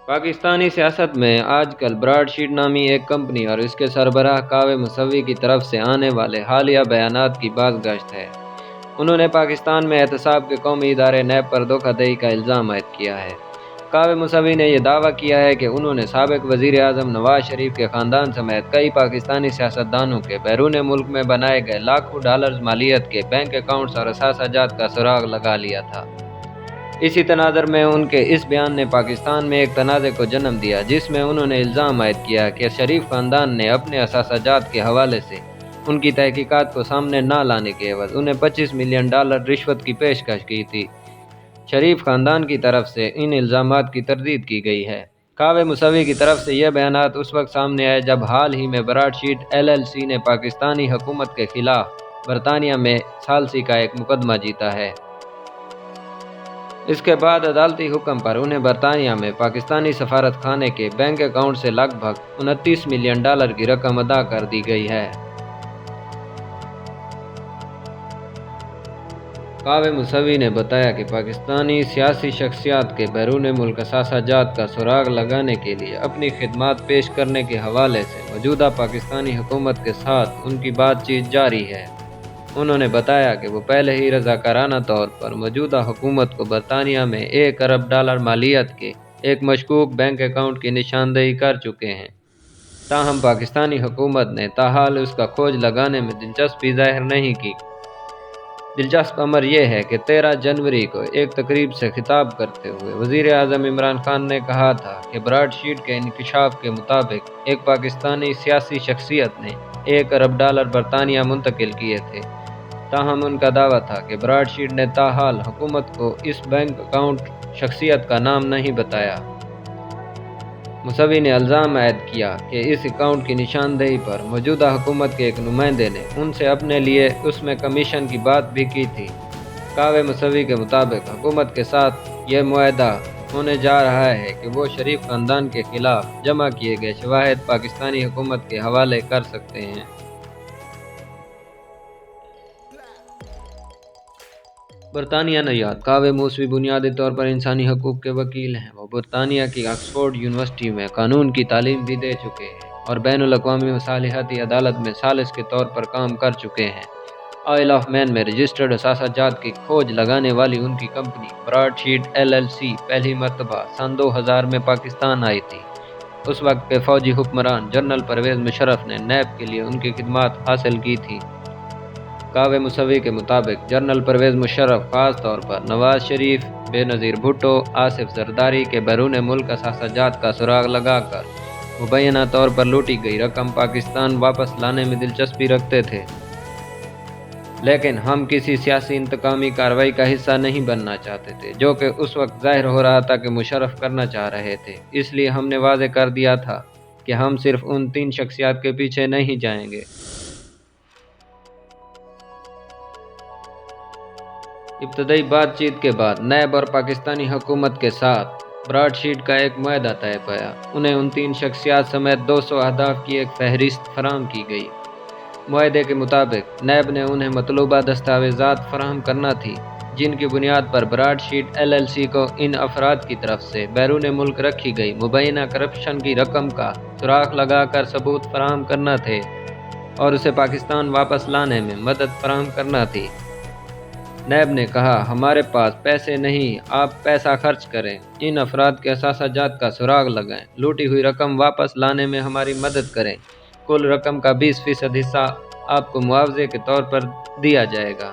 پاکستانی سیاست میں آج کل براڈ شیٹ نامی ایک کمپنی اور اس کے سربراہ کاوے موسوی کی طرف سے آنے والے حالیہ بیانات کی باز گشت ہے۔ انہوں نے پاکستان میں احتساب کے قومی ادارے نیب پر دھوکہ دہی کا الزام عائد کیا ہے۔ کاوے موسوی نے یہ دعویٰ کیا ہے کہ انہوں نے سابق وزیر اعظم نواز شریف کے خاندان سمیت کئی پاکستانی سیاستدانوں کے بیرون ملک میں بنائے گئے لاکھوں ڈالرز مالیت کے بینک اکاؤنٹس اور اثاثہ جات کا سراغ لگا لیا تھا۔ اسی تناظر میں ان کے اس بیان نے پاکستان میں ایک تنازع کو جنم دیا، جس میں انہوں نے الزام عائد کیا کہ شریف خاندان نے اپنے اثاثہ جات کے حوالے سے ان کی تحقیقات کو سامنے نہ لانے کے عوض انہیں $25 ملین رشوت کی پیشکش کی تھی۔ شریف خاندان کی طرف سے ان الزامات کی تردید کی گئی ہے۔ کاوے موسوی کی طرف سے یہ بیانات اس وقت سامنے آئے جب حال ہی میں براڈ شیٹ LLC نے پاکستانی حکومت کے خلاف برطانیہ میں ثالثی کا ایک مقدمہ جیتا ہے۔ اس کے بعد عدالتی حکم پر انہیں برطانیہ میں پاکستانی سفارت خانے کے بینک اکاؤنٹ سے لگ بھگ $29 ملین کی رقم ادا کر دی گئی ہے۔ کاوے موسوی نے بتایا کہ پاکستانی سیاسی شخصیات کے بیرون ملک اثاثہ جات کا سراغ لگانے کے لیے اپنی خدمات پیش کرنے کے حوالے سے موجودہ پاکستانی حکومت کے ساتھ ان کی بات چیت جاری ہے۔ انہوں نے بتایا کہ وہ پہلے ہی رضاکارانہ طور پر موجودہ حکومت کو برطانیہ میں $1 ارب مالیت کے ایک مشکوک بینک اکاؤنٹ کی نشاندہی کر چکے ہیں، تاہم پاکستانی حکومت نے تاحال اس کا کھوج لگانے میں دلچسپی ظاہر نہیں کی۔ دلچسپ امر یہ ہے کہ 13 جنوری کو ایک تقریب سے خطاب کرتے ہوئے وزیر اعظم عمران خان نے کہا تھا کہ براڈ شیٹ کے انکشاف کے مطابق ایک پاکستانی سیاسی شخصیت نے $1 ارب برطانیہ منتقل کیے تھے، تاہم ان کا دعویٰ تھا کہ براڈ شیٹ نے تاحال حکومت کو اس بینک اکاؤنٹ شخصیت کا نام نہیں بتایا۔ موسوی نے الزام عائد کیا کہ اس اکاؤنٹ کی نشاندہی پر موجودہ حکومت کے ایک نمائندے نے ان سے اپنے لیے اس میں کمیشن کی بات بھی کی تھی۔ کاوے موسوی کے مطابق حکومت کے ساتھ یہ معاہدہ ہونے جا رہا ہے کہ وہ شریف خاندان کے خلاف جمع کیے گئے شواہد پاکستانی حکومت کے حوالے کر سکتے ہیں۔ برطانیہ نژاد کاوے موسوی بنیادی طور پر انسانی حقوق کے وکیل ہیں۔ وہ برطانیہ کی آکسفورڈ یونیورسٹی میں قانون کی تعلیم بھی دے چکے ہیں اور بین الاقوامی مصالحتی عدالت میں ثالث کے طور پر کام کر چکے ہیں۔ آئل آف مین میں رجسٹرڈ اثاثہ جات کی کھوج لگانے والی ان کی کمپنی براڈ شیٹ LLC پہلی مرتبہ سن 2000 میں پاکستان آئی تھی۔ اس وقت کے فوجی حکمران جنرل پرویز مشرف نے نیب کے لیے ان کی خدمات حاصل کی تھی۔ کاوے موسوی کے مطابق جنرل پرویز مشرف خاص طور پر نواز شریف، بے نظیر بھٹو، آصف زرداری کے بیرون ملک اثاثہ جات کا سراغ لگا کر مبینہ طور پر لوٹی گئی رقم پاکستان واپس لانے میں دلچسپی رکھتے تھے، لیکن ہم کسی سیاسی انتقامی کارروائی کا حصہ نہیں بننا چاہتے تھے، جو کہ اس وقت ظاہر ہو رہا تھا کہ مشرف کرنا چاہ رہے تھے۔ اس لیے ہم نے واضح کر دیا تھا کہ ہم صرف ان 3 شخصیات کے پیچھے نہیں جائیں گے۔ ابتدائی بات چیت کے بعد نیب اور پاکستانی حکومت کے ساتھ براڈ شیٹ کا ایک معاہدہ طے پایا۔ انہیں ان 3 شخصیات سمیت 200 اہداف کی ایک فہرست فراہم کی گئی۔ معاہدے کے مطابق نیب نے انہیں مطلوبہ دستاویزات فراہم کرنا تھی، جن کی بنیاد پر براڈ شیٹ LLC کو ان افراد کی طرف سے بیرون ملک رکھی گئی مبینہ کرپشن کی رقم کا سراغ لگا کر ثبوت فراہم کرنا تھے اور اسے پاکستان واپس لانے میں مدد فراہم کرنا تھی۔ نیب نے کہا، ہمارے پاس پیسے نہیں، آپ پیسہ خرچ کریں، ان افراد کے اثاثہ جات کا سراغ لگائیں، لوٹی ہوئی رقم واپس لانے میں ہماری مدد کریں، کل رقم کا 20% حصہ آپ کو معاوضے کے طور پر دیا جائے گا۔